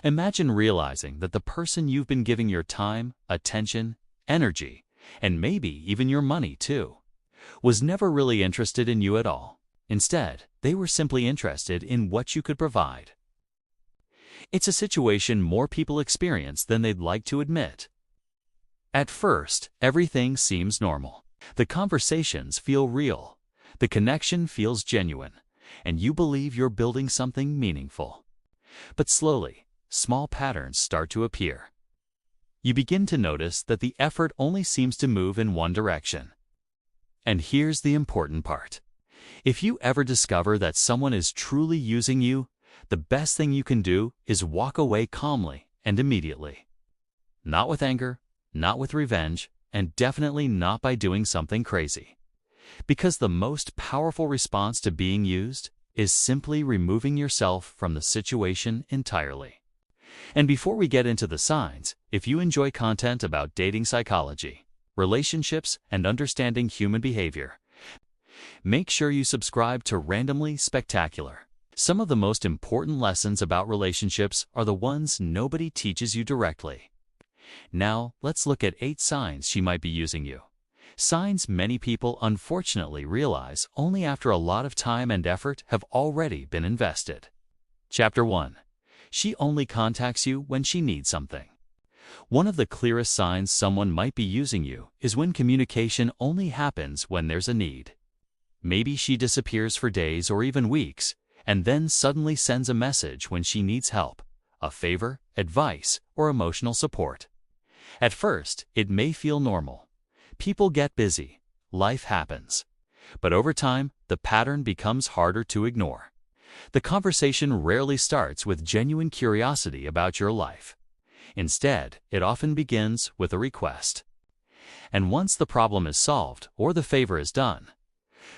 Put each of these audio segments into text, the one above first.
Imagine realizing that the person you've been giving your time, attention, energy, and maybe even your money too, was never really interested in you at all. Instead, they were simply interested in what you could provide. It's a situation more people experience than they'd like to admit. At first, everything seems normal. The conversations feel real, the connection feels genuine, and you believe you're building something meaningful. But slowly, small patterns start to appear. You begin to notice that the effort only seems to move in one direction. And here's the important part. If you ever discover that someone is truly using you, the best thing you can do is walk away calmly and immediately. Not with anger, not with revenge, and definitely not by doing something crazy. Because the most powerful response to being used is simply removing yourself from the situation entirely. And before we get into the signs, if you enjoy content about dating psychology, relationships, and understanding human behavior, make sure you subscribe to Randomly Spectacular. Some of the most important lessons about relationships are the ones nobody teaches you directly. Now, let's look at 8 signs she might be using you. Signs many people unfortunately realize only after a lot of time and effort have already been invested. Chapter 1. She only contacts you when she needs something. One of the clearest signs someone might be using you is when communication only happens when there's a need. Maybe she disappears for days or even weeks, and then suddenly sends a message when she needs help, a favor, advice, or emotional support. At first, it may feel normal. People get busy, life happens. But over time, the pattern becomes harder to ignore. The conversation rarely starts with genuine curiosity about your life. Instead, it often begins with a request. And once the problem is solved or the favor is done,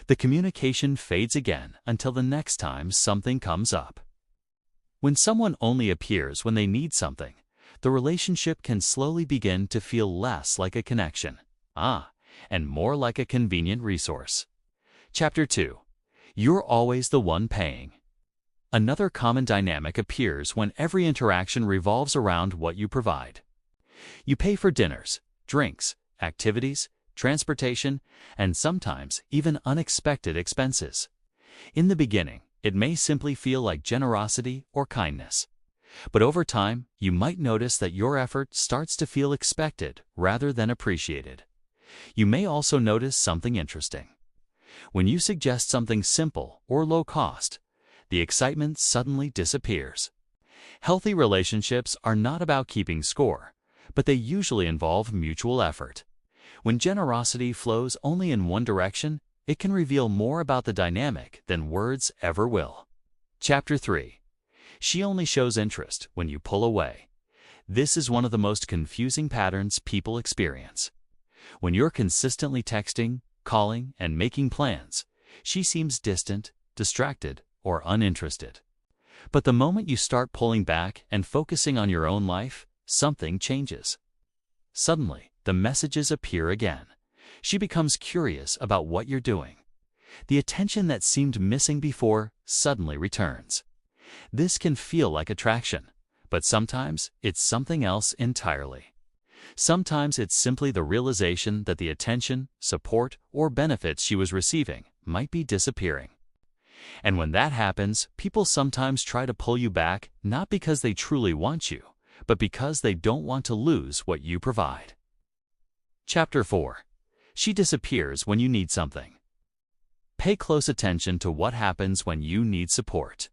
the communication fades again until the next time something comes up. When someone only appears when they need something, the relationship can slowly begin to feel less like a connection, and more like a convenient resource. Chapter 2. You're always the one paying. Another common dynamic appears when every interaction revolves around what you provide. You pay for dinners, drinks, activities, transportation, and sometimes even unexpected expenses. In the beginning, it may simply feel like generosity or kindness. But over time, you might notice that your effort starts to feel expected rather than appreciated. You may also notice something interesting. When you suggest something simple or low cost, the excitement suddenly disappears. Healthy relationships are not about keeping score, but they usually involve mutual effort. When generosity flows only in one direction, it can reveal more about the dynamic than words ever will. Chapter 3. She only shows interest when you pull away. This is one of the most confusing patterns people experience. When you're consistently texting, calling, and making plans, she seems distant, distracted, or uninterested. But the moment you start pulling back and focusing on your own life, something changes. Suddenly, the messages appear again. She becomes curious about what you're doing. The attention that seemed missing before suddenly returns. This can feel like attraction, but sometimes it's something else entirely. Sometimes it's simply the realization that the attention, support, or benefits she was receiving might be disappearing. And when that happens, people sometimes try to pull you back not because they truly want you, but because they don't want to lose what you provide. Chapter 4. She disappears when you need something. Pay close attention to what happens when you need support.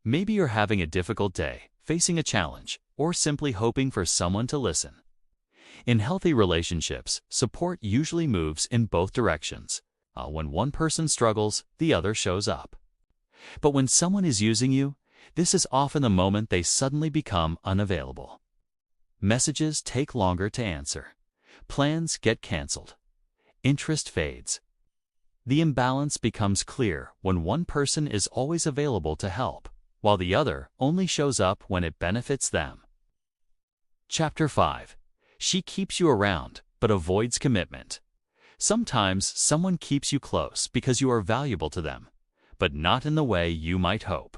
Maybe you're having a difficult day, facing a challenge, or simply hoping for someone to listen. In healthy relationships, support usually moves in both directions. When one person struggles, the other shows up. But when someone is using you, this is often the moment they suddenly become unavailable. Messages take longer to answer. Plans get canceled. Interest fades. The imbalance becomes clear when one person is always available to help, while the other only shows up when it benefits them. Chapter 5. She keeps you around, but avoids commitment. Sometimes someone keeps you close because you are valuable to them, but not in the way you might hope.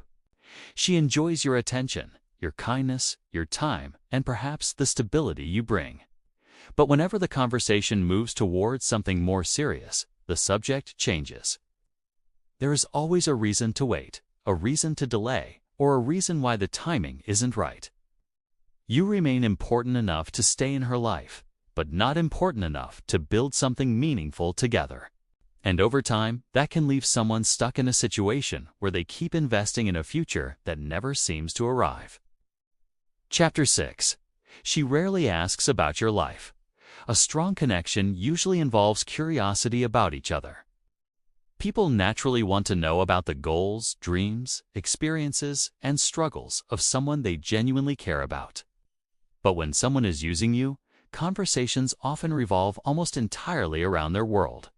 She enjoys your attention, your kindness, your time, and perhaps the stability you bring. But whenever the conversation moves towards something more serious, the subject changes. There is always a reason to wait, a reason to delay, or a reason why the timing isn't right. You remain important enough to stay in her life, but not important enough to build something meaningful together. And over time, that can leave someone stuck in a situation where they keep investing in a future that never seems to arrive. Chapter 6. She rarely asks about your life. A strong connection usually involves curiosity about each other. People naturally want to know about the goals, dreams, experiences, and struggles of someone they genuinely care about. But when someone is using you, conversations often revolve almost entirely around their world.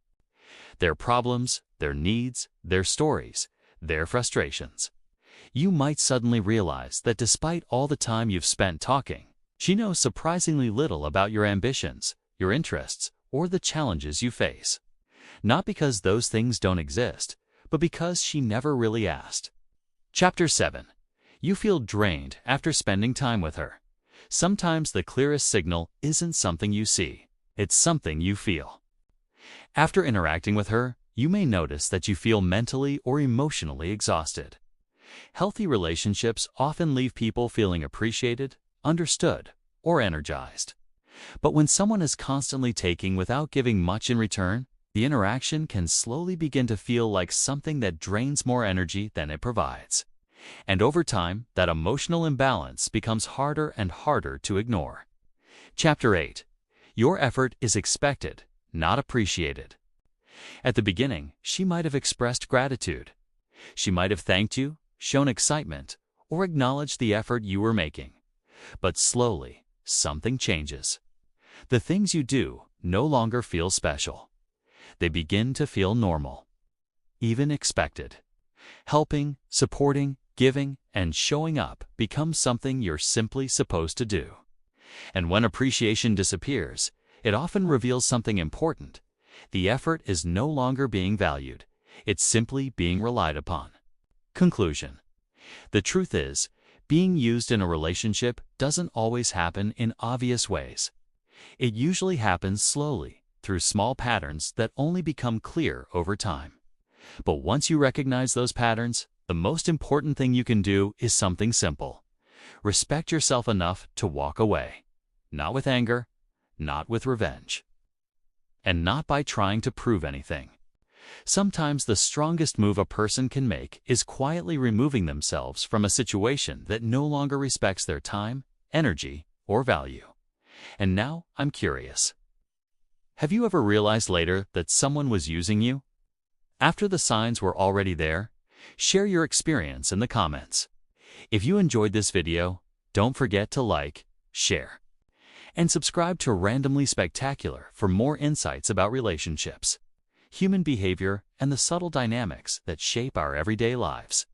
Their problems, their needs, their stories, their frustrations. You might suddenly realize that despite all the time you've spent talking, she knows surprisingly little about your ambitions, your interests, or the challenges you face. Not because those things don't exist, but because she never really asked. Chapter 7. You feel drained after spending time with her. Sometimes the clearest signal isn't something you see, it's something you feel. After interacting with her, you may notice that you feel mentally or emotionally exhausted. Healthy relationships often leave people feeling appreciated, understood, or energized. But when someone is constantly taking without giving much in return, the interaction can slowly begin to feel like something that drains more energy than it provides. And over time, that emotional imbalance becomes harder and harder to ignore. Chapter 8. Your effort is expected, not appreciated. At the beginning, she might have expressed gratitude. She might have thanked you, shown excitement, or acknowledged the effort you were making. But slowly, something changes. The things you do no longer feel special. They begin to feel normal, even expected. Helping, supporting, giving, and showing up becomes something you're simply supposed to do. And when appreciation disappears, it often reveals something important. The effort is no longer being valued. It's simply being relied upon. Conclusion. The truth is, being used in a relationship doesn't always happen in obvious ways. It usually happens slowly, through small patterns that only become clear over time. But once you recognize those patterns, the most important thing you can do is something simple. Respect yourself enough to walk away. Not with anger, not with revenge, and not by trying to prove anything. Sometimes the strongest move a person can make is quietly removing themselves from a situation that no longer respects their time, energy, or value. And now I'm curious. Have you ever realized later that someone was using you? After the signs were already there, share your experience in the comments. If you enjoyed this video, don't forget to like, share, and subscribe to Randomly Spectacular for more insights about relationships, human behavior, and the subtle dynamics that shape our everyday lives.